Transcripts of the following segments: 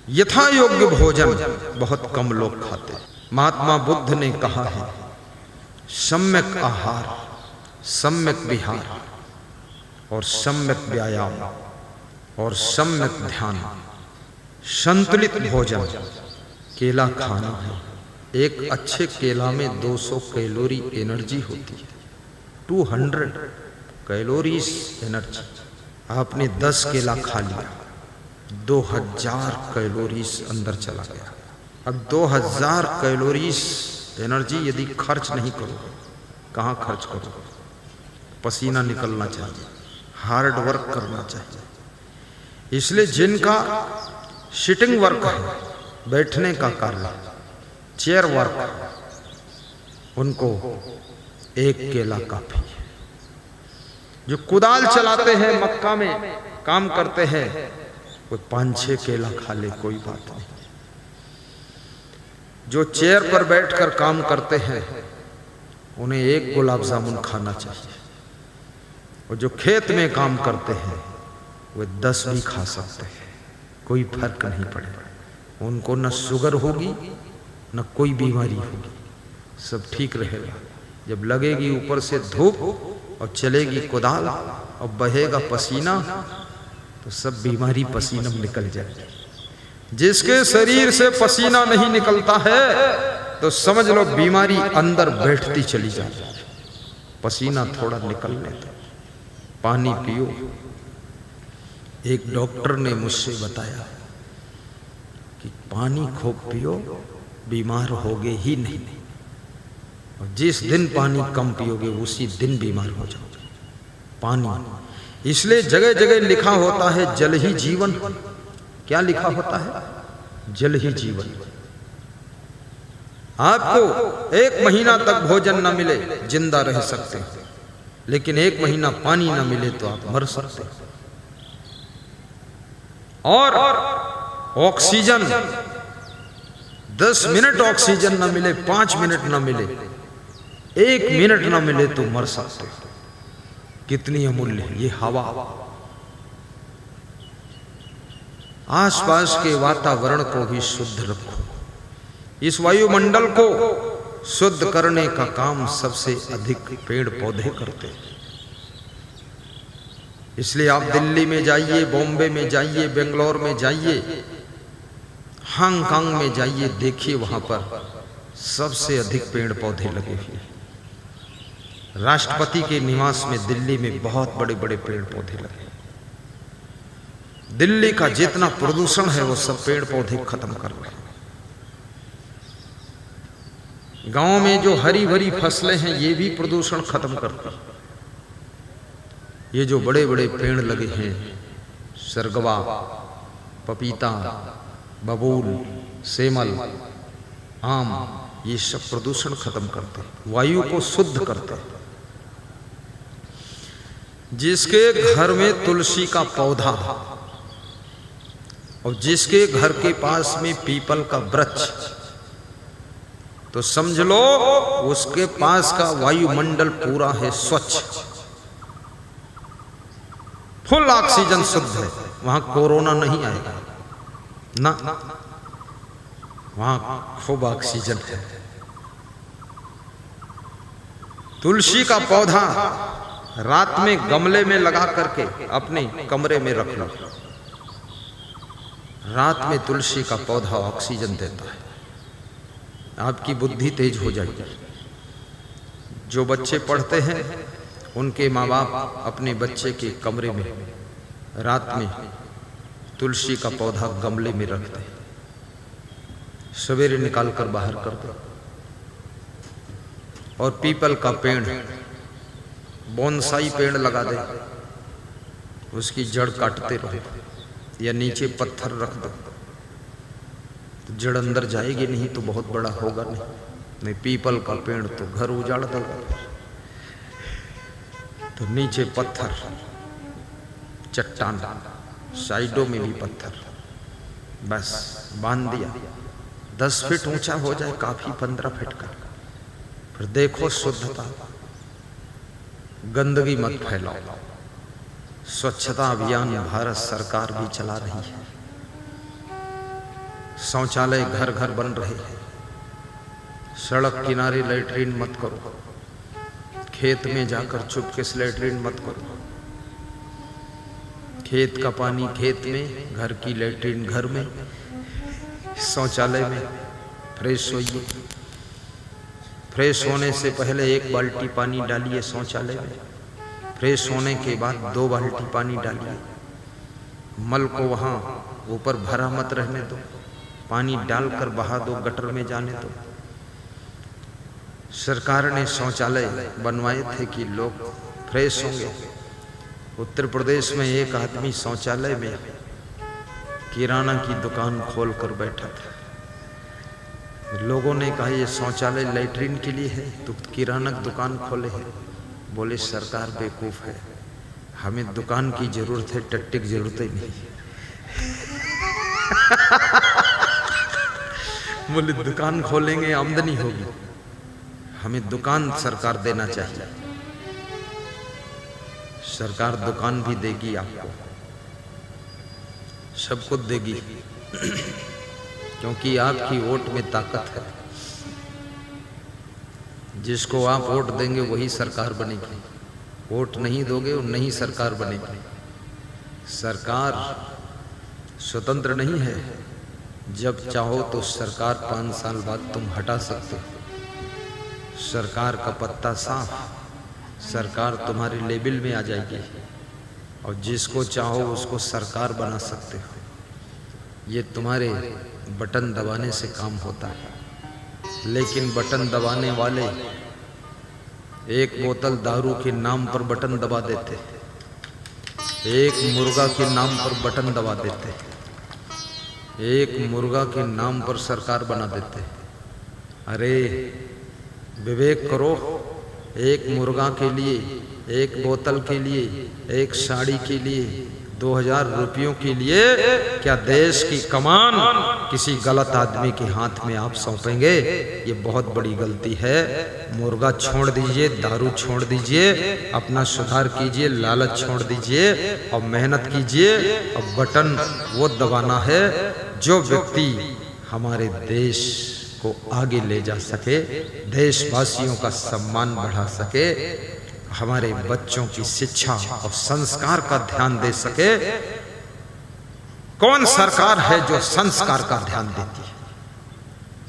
यथा योग्य भोजन बहुत कम लोग खाते। महात्मा बुद्ध ने कहा है, सम्यक आहार, सम्यक विहार और सम्यक व्यायाम और सम्यक ध्यान, संतुलित भोजन केला खाना है। एक अच्छे केला में 200 कैलोरी एनर्जी होती है, 200 कैलोरीज एनर्जी। आपने 10 केला खा लिया, 2000 कैलोरीज अंदर चला गया। अब 2000 कैलोरीज एनर्जी यदि खर्च नहीं करो, कहाँ खर्च करो? पसीना निकलना चाहिए, हार्ड वर्क करना चाहिए। इसलिए जिनका सिटिंग वर्क है, बैठने का कार्य, चेयर वर्क, उनको एक केला काफी है। जो कुदाल चलाते हैं, मक्का में काम करते हैं, कोई 5-6 केला खा ले, कोई बात नहीं। जो चेयर पर बैठकर काम करते हैं, उन्हें 1 गुलाब जामुन खाना चाहिए। और जो खेत में काम करते हैं, वे 10 भी खा सकते हैं, कोई फर्क नहीं पड़ेगा। उनको न शुगर होगी न कोई बीमारी होगी, सब ठीक रहेगा। जब लगेगी ऊपर से धूप और चलेगी कुदाल और बहेगा पसीना, तो सब बीमारी पसीना में निकल जाएगी। जिसके शरीर से पसीना नहीं निकलता है, तो समझ लो बीमारी अंदर बैठती चली जाएगी। पसीना थोड़ा निकलने दो, पानी पियो। एक डॉक्टर ने मुझसे बताया कि पानी खूब पियो, बीमार होगे ही नहीं। और जिस दिन पानी कम पियोगे, उसी दिन बीमार हो जाओगे। पानी, इसलिए जगह जगह लिखा होता है जल ही जीवन। क्या लिखा होता है? जल ही जीवन। आपको 1 महीना तक भोजन न मिले, जिंदा रह सकते हैं, लेकिन 1 महीना पानी न मिले तो आप मर सकते हैं। और ऑक्सीजन, 10 मिनट ऑक्सीजन न मिले, 5 मिनट न मिले, 1 मिनट न मिले तो मर सकते हैं। कितनी अमूल्य है ये हवा। आसपास के वातावरण को भी शुद्ध रखो। इस वायुमंडल को शुद्ध करने का काम सबसे अधिक पेड़ पौधे करते हैं। इसलिए आप दिल्ली में जाइए, बॉम्बे में जाइए, बेंगलोर में जाइए, हांगकांग में जाइए, देखिए वहां पर सबसे अधिक पेड़ पौधे लगे हुए। राष्ट्रपति के निवास में दिल्ली में बहुत बड़े बड़े पेड़ पौधे लगे। दिल्ली का जितना प्रदूषण है वो सब पेड़ पौधे खत्म कर रहे हैं। गांव में जो हरी भरी फसलें हैं, ये भी प्रदूषण खत्म करती हैं। ये जो बड़े बड़े पेड़ लगे हैं, सरगवा, पपीता, बबूल, सेमल, आम, ये सब प्रदूषण खत्म करते हैं, वायु को शुद्ध करते हैं। जिसके घर में तुलसी का पौधा और जिसके घर के पास में पीपल का वृक्ष, तो समझ लो उसके पास का वायुमंडल पूरा है स्वच्छ, फुल ऑक्सीजन शुद्ध है। वहां कोरोना नहीं आएगा ना, वहां खूब ऑक्सीजन है। तुलसी का पौधा रात में गमले में लगा करके अपने कमरे में रख लो। रात में तुलसी का पौधा ऑक्सीजन देता है, आपकी बुद्धि तेज हो जाएगी। जो बच्चे पढ़ते हैं, उनके माँ बाप अपने बच्चे के कमरे में रात में तुलसी का पौधा गमले में रखते हैं, सवेरे निकाल कर बाहर कर दो। और पीपल का पेड़, बोनसाई पेड़ लगा दे, उसकी जड़ काटते रहो या नीचे पत्थर रख दो, तो जड़ अंदर जाएगी नहीं तो बहुत बड़ा होगा नहीं। पीपल का पेड़ तो घर उजाड़ देगा, तो नीचे पत्थर, चट्टान, साइडों में भी पत्थर, बस बांध दिया। 10 फीट ऊंचा हो जाए काफी, 15 फीट का। फिर देखो शुद्धता, गंदगी मत फैलाओ। स्वच्छता अभियान भारत सरकार भी चला रही है। शौचालय घर घर बन रहे हैं। सड़क किनारे लैट्रीन मत करो, खेत में जाकर चुपके से लैट्रीन मत करो। खेत का पानी खेत में, घर की लैट्रीन घर में, शौचालय में। फ्रेश होइए, फ्रेश होने से पहले 1 बाल्टी पानी डालिए शौचालय में, फ्रेश होने के बाद 2 बाल्टी पानी डालिए। मल को वहाँ ऊपर भरा मत रहने दो, पानी डालकर बहा दो, गटर में जाने दो। सरकार ने शौचालय बनवाए थे कि लोग फ्रेश होंगे। उत्तर प्रदेश में एक आदमी शौचालय में किराना की दुकान खोलकर बैठा था। लोगों ने कहा ये शौचालय लैट्रीन के लिए है, तो किराना की दुकान खोले है। बोले सरकार बेवकूफ है, हमें दुकान की जरूरत है, टट्टी की जरूरत ही नहीं। बोले दुकान खोलेंगे आमदनी होगी, हमें दुकान सरकार देना चाहिए। सरकार दुकान भी देगी आपको, सब कुछ देगी, क्योंकि आपकी वोट में ताकत है। जिसको आप वोट देंगे वही सरकार बनेगी, वोट नहीं दोगे और नहीं सरकार बनेगी। सरकार स्वतंत्र नहीं है, जब चाहो तो सरकार 5 साल बाद तुम हटा सकते हो। सरकार का पत्ता साफ, सरकार तुम्हारे लेबल में आ जाएगी और जिसको चाहो उसको सरकार बना सकते हो। ये तुम्हारे बटन दबाने से काम होता है। लेकिन बटन दबाने वाले 1 बोतल दारू के नाम पर बटन दबा देते, 1 मुर्गा के नाम पर बटन दबा देते, 1 मुर्गा के नाम पर सरकार बना देते। अरे विवेक करो, 1 मुर्गा के लिए, 1 बोतल के लिए, 1 साड़ी के लिए, 2000 रुपयों के लिए क्या देश की कमान किसी गलत आदमी के हाथ में आप सौंपेंगे? ये बहुत बड़ी गलती है। मुर्गा छोड़ दीजिए, दारू छोड़ दीजिए, अपना सुधार कीजिए, लालच छोड़ दीजिए और मेहनत कीजिए। और बटन वो दबाना है जो व्यक्ति हमारे देश को आगे ले जा सके, देशवासियों का सम्मान बढ़ा सके, हमारे बच्चों की शिक्षा और संस्कार का ध्यान दे सके। कौन सरकार है जो संस्कार का ध्यान देती है?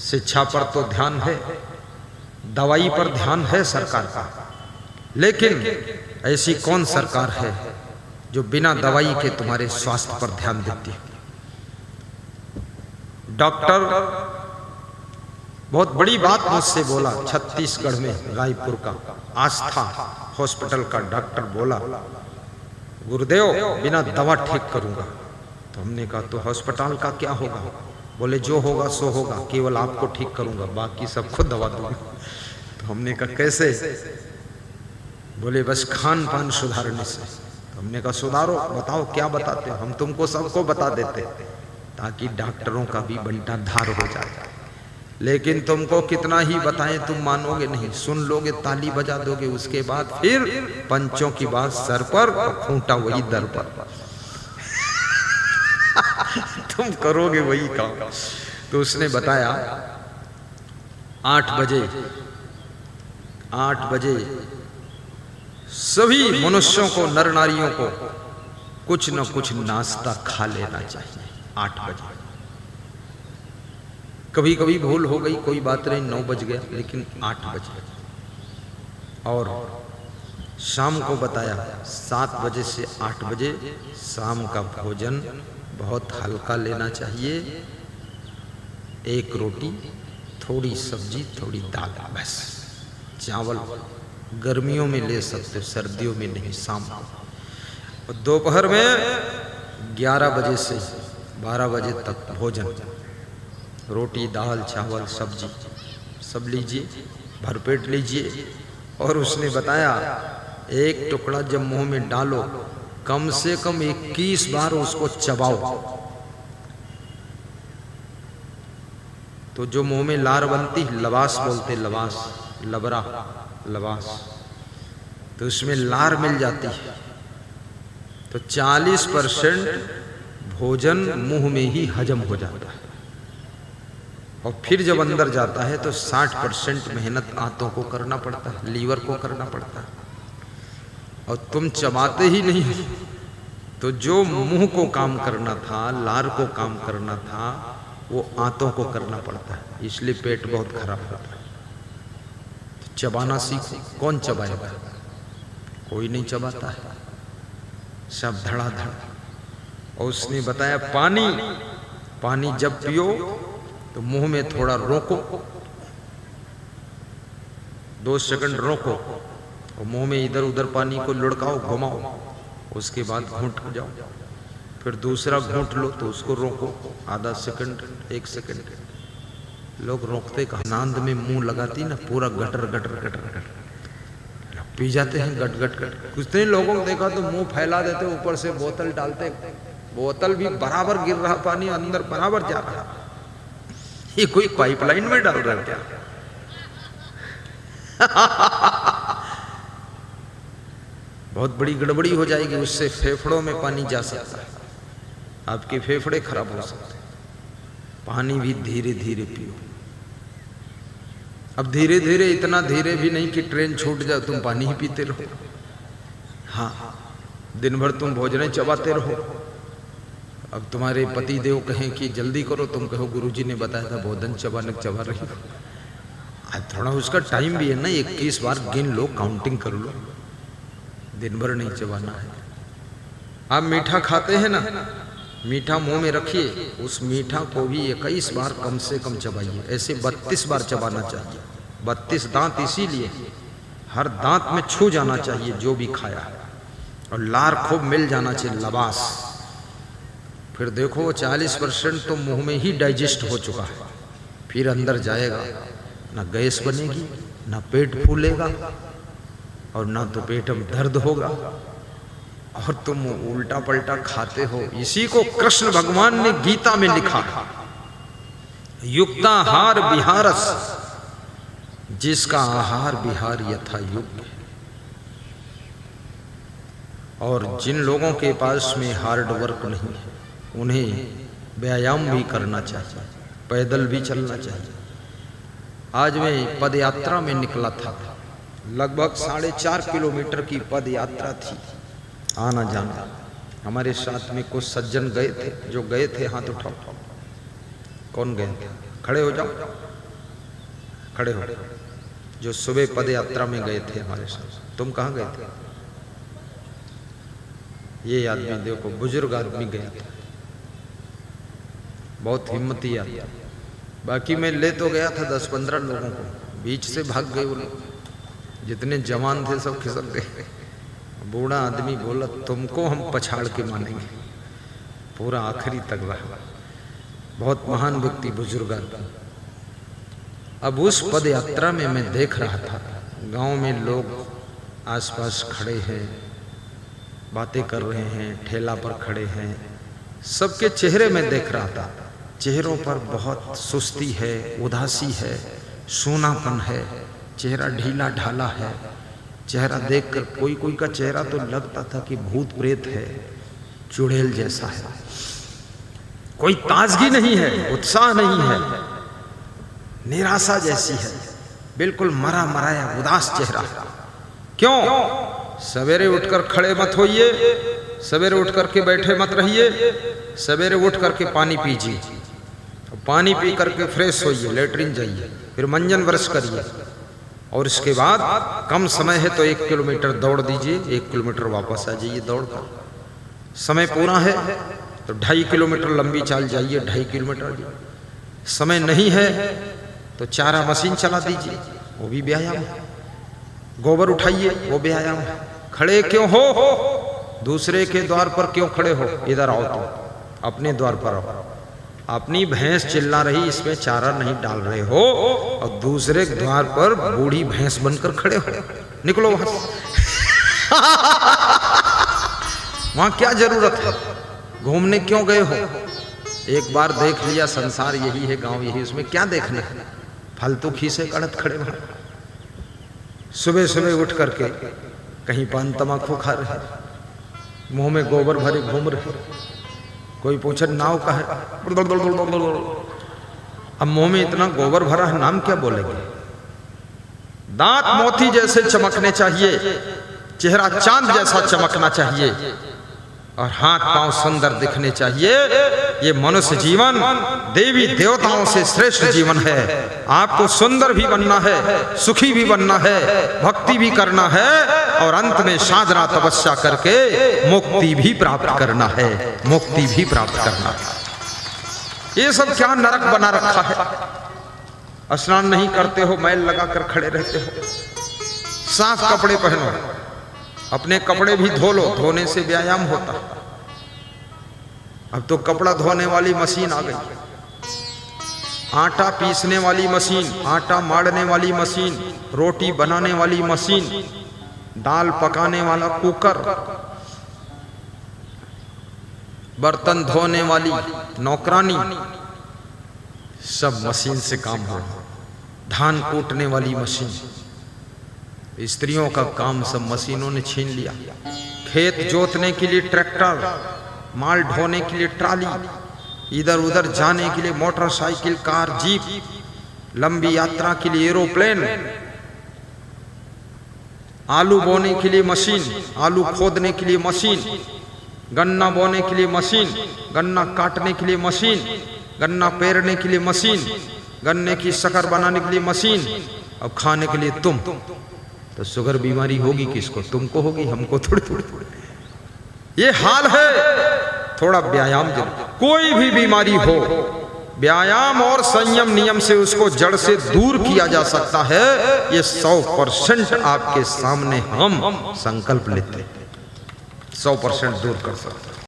शिक्षा पर तो ध्यान है, दवाई पर ध्यान है सरकार का, लेकिन ऐसी कौन सरकार है जो बिना दवाई के तुम्हारे स्वास्थ्य पर ध्यान देती है? डॉक्टर बहुत बड़ी बात मुझसे बोला, छत्तीसगढ़ में रायपुर का आस्था हॉस्पिटल का डॉक्टर बोला, गुरुदेव बिना दवा ठीक करूंगा। तो हमने कहा तो हॉस्पिटल का क्या होगा? बोले जो होगा सो होगा, केवल आपको ठीक करूंगा, बाकी सबको दवा दूंगा। तो हमने कहा कैसे? बोले बस खान पान सुधारने से। तो हमने कहा सुधारो, बताओ क्या बताते हो? हम तुमको सबको बता देते ताकि डॉक्टरों का भी बंटा धार हो जाए। लेकिन तुमको कितना ही बताएं तुम मानोगे नहीं, सुन लोगे, ताली बजा दोगे, उसके बाद फिर पंचों की बात सर पर और खूंटा वही दर पर। तुम करोगे वही काम। तो उसने बताया 8 बजे सभी मनुष्यों को, नर नारियों को कुछ न कुछ नाश्ता खा लेना चाहिए 8 बजे। कभी कभी भूल हो गई, कोई बात नहीं, 9 बज गया, लेकिन 8 बजे। और शाम को बताया 7 बजे से 8 बजे शाम का भोजन बहुत हल्का लेना चाहिए, 1 रोटी, थोड़ी सब्जी, थोड़ी दाल, बस। चावल गर्मियों में ले सकते हो, सर्दियों में नहीं, शाम को। और दोपहर में 11 बजे से 12 बजे तक भोजन, रोटी, दाल, चावल, सब्जी सब लीजिए, भरपेट लीजिए। और उसने बताया 1 टुकड़ा जब मुंह में डालो, कम से कम 21 बार उसको चबाओ। तो जो मुंह में लार बनती, लबास बोलते, लबास, लबरा, लबास, तो उसमें लार मिल जाती है। तो 40% भोजन मुंह में ही हजम हो जाता है। और फिर जब अंदर जाता है तो 60% मेहनत आंतों को करना पड़ता है, लीवर को करना पड़ता है। और तुम चबाते ही नहीं, तो जो मुंह को काम करना था, लार को काम करना था, वो आंतों को करना पड़ता है। इसलिए पेट बहुत खराब होता है। तो चबाना सीखो। कौन चबाएगा? कोई नहीं चबाता है, सब धड़ाधड़। और उसने बताया पानी जब पियो तो मुंह में थोड़ा रोको, 2 सेकंड रोको और मुंह में इधर उधर पानी को लुढ़काओ, घुमाओ, उसके बाद घूंट जाओ, फिर दूसरा घूंट लो तो उसको रोको आधा सेकंड, 1 सेकंड। लोग रोकते कहाँ? नांद में मुंह लगाती ना, पूरा gutter gutter gutter gutter P जाते हैं, गट गट गट। कुछ नहीं लोगों को देखा तो मुंह फैला देते, ऊपर से बोतल डालते, बोतल भी बराबर गिर रहा, पानी अंदर बराबर जा रहा। ये कोई पाइपलाइन में डाल रहा है क्या? बहुत बड़ी गड़बड़ी हो जाएगी, उससे फेफड़ों में पानी जा सकता है, आपके फेफड़े खराब हो सकते हैं। पानी भी धीरे धीरे पियो। अब धीरे धीरे, इतना धीरे भी नहीं कि ट्रेन छूट जाए, तुम पानी ही पीते रहो। हाँ, दिन भर तुम भोजन चबाते रहो। अब तुम्हारे पति देव कहें कि जल्दी करो, तुम कहो गुरुजी ने बताया था भोजन चबा रही हो। आज थोड़ा उसका टाइम भी है ना, 21 बार गिन लो, काउंटिंग कर लो, दिन भर नहीं चबाना है। आप मीठा खाते हैं ना, मीठा मुंह में रखिए, उस मीठा को भी 21 बार कम से कम चबाइए। ऐसे 32 बार चबाना चाहिए। 32 दांत इसीलिए, हर दांत में छू जाना चाहिए जो भी खाया, और लार खूब मिल जाना चाहिए, लबास। फिर देखो 40% तो मुंह में ही डाइजेस्ट हो चुका है, फिर अंदर जाएगा, ना गैस बनेगी, ना पेट फूलेगा, और ना तो पेट में दर्द होगा, और तुम उल्टा पलटा खाते हो। इसी को कृष्ण भगवान ने गीता में लिखा, युक्ताहार विहारस, जिसका आहार विहार यथा युक्त। और जिन लोगों के पास में हार्ड वर्क नहीं है, उन्हें व्यायाम भी करना चाहिए, पैदल भी चलना चाहिए। आज मैं पद यात्रा में निकला था, लगभग 4.5 किलोमीटर की पद यात्रा थी, आना जाना। हमारे साथ में कुछ सज्जन गए थे, जो गए थे हाथ उठाओ। कौन गए थे? खड़े हो जाओ, खड़े हो। जो सुबह पद यात्रा में गए थे हमारे साथ। तुम कहाँ गए थे? ये आदमी देखो, बुजुर्ग आदमी गया था, बहुत हिम्मती आदमी। बाकी मैं ले तो गया था 10-15 लोगों को, बीच से भाग गए वो लोग, जितने जवान थे सब खिसक गए। बूढ़ा आदमी बोला, तुमको हम पछाड़ के मानेंगे। पूरा आखिरी तक रहा। बहुत महान व्यक्ति, बुजुर्ग आदमी। अब उस पद यात्रा में मैं देख रहा था, गांव में लोग आसपास खड़े हैं, बातें कर रहे हैं, ठेला पर खड़े हैं, सबके चेहरे में देख रहा था। चेहरों पर बहुत सुस्ती है, उदासी है, सूनापन है, चेहरा ढीला ढाला है। चेहरा देखकर कोई कोई का चेहरा तो लगता था कि भूत प्रेत है, चुड़ैल जैसा है। कोई ताजगी नहीं है, उत्साह नहीं है, निराशा जैसी है, बिल्कुल मरा मराया उदास चेहरा। क्यों? सवेरे उठकर खड़े मत होइए, सवेरे उठ करके बैठे मत रहिए, सवेरे उठ करके पानी पीजिए, पानी पी करके फ्रेश होइए, लेटरिन जाइए, फिर मंजन ब्रश करिए, और इसके बाद कम समय है तो 1 किलोमीटर दौड़ दीजिए, 1 किलोमीटर वापस आ जाइए दौड़ कर। समय पूरा है तो 2.5 किलोमीटर लंबी चाल जाइए, 2.5 किलोमीटर। समय नहीं है तो चारा मशीन चला दीजिए, वो भी व्यायाम है। गोबर उठाइए, वो व्यायाम है। खड़े क्यों हो? दूसरे के द्वार पर क्यों खड़े हो? इधर आओ, तुम अपने द्वार पर आओ। अपनी भैंस चिल्ला रही, इसमें चारा नहीं डाल रहे हो, और दूसरे द्वार पर बूढ़ी भैंस बनकर खड़े हो। निकलो वहां से। वहां क्या जरूरत है? घूमने क्यों गए हो? एक बार देख लिया, संसार यही है, गांव यही, उसमें क्या देखना है? फालतू खीसे कड़त खड़े वहां। सुबह सुबह उठ करके कहीं पान तमाकू खा रहे, मुंह में गोबर भरे घूम रहे। कोई पूछे नाव का है, अब मुंह में इतना गोबर भरा है, नाम क्या बोलेंगे? दांत मोती जैसे चमकने चाहिए, चेहरा चांद जैसा चमकना चाहिए और हाथ पांव सुंदर दिखने चाहिए। ये मनुष्य जीवन देवी देवताओं से श्रेष्ठ जीवन है। आपको सुंदर भी बनना है, सुखी भी बनना है, भक्ति भी करना है और अंत में साधना तपस्या करके मुक्ति भी प्राप्त करना है, मुक्ति भी प्राप्त करना है। ये सब क्या नरक बना रखा है? स्नान नहीं करते हो, मैल लगाकर खड़े रहते हो, साफ कपड़े पहनो, अपने कपड़े भी धो लो, धोने से व्यायाम होता है। अब तो कपड़ा धोने वाली मशीन आ गई, आटा पीसने वाली मशीन, आटा मारने वाली मशीन, रोटी बनाने वाली मशीन, दाल पकाने वाला कुकर, बर्तन धोने वाली नौकरानी, सब मशीन से काम हो। धान कूटने वाली मशीन, स्त्रियों का काम सब मशीनों ने छीन लिया। खेत जोतने के लिए ट्रैक्टर, माल ढोने के लिए ट्राली, इधर उधर जाने के लिए मोटरसाइकिल, कार, जीप, लंबी यात्रा के लिए एरोप्लेन, आलू बोने के लिए मशीन, आलू खोदने के लिए मशीन, गन्ना बोने के लिए मशीन, गन्ना काटने के लिए मशीन, गन्ना पेरने के लिए मशीन, गन्ने की शक्कर बनाने के लिए मशीन, और खाने के लिए तुम। तो शुगर बीमारी होगी किसको? तुमको होगी, हमको थोड़ी थोड़ी। ये हाल है। थोड़ा व्यायाम जरूर, कोई भी बीमारी हो, व्यायाम और संयम नियम से उसको जड़ से दूर किया जा सकता है। ये 100% आपके सामने हम संकल्प लेते हैं, 100% दूर कर सकते हैं।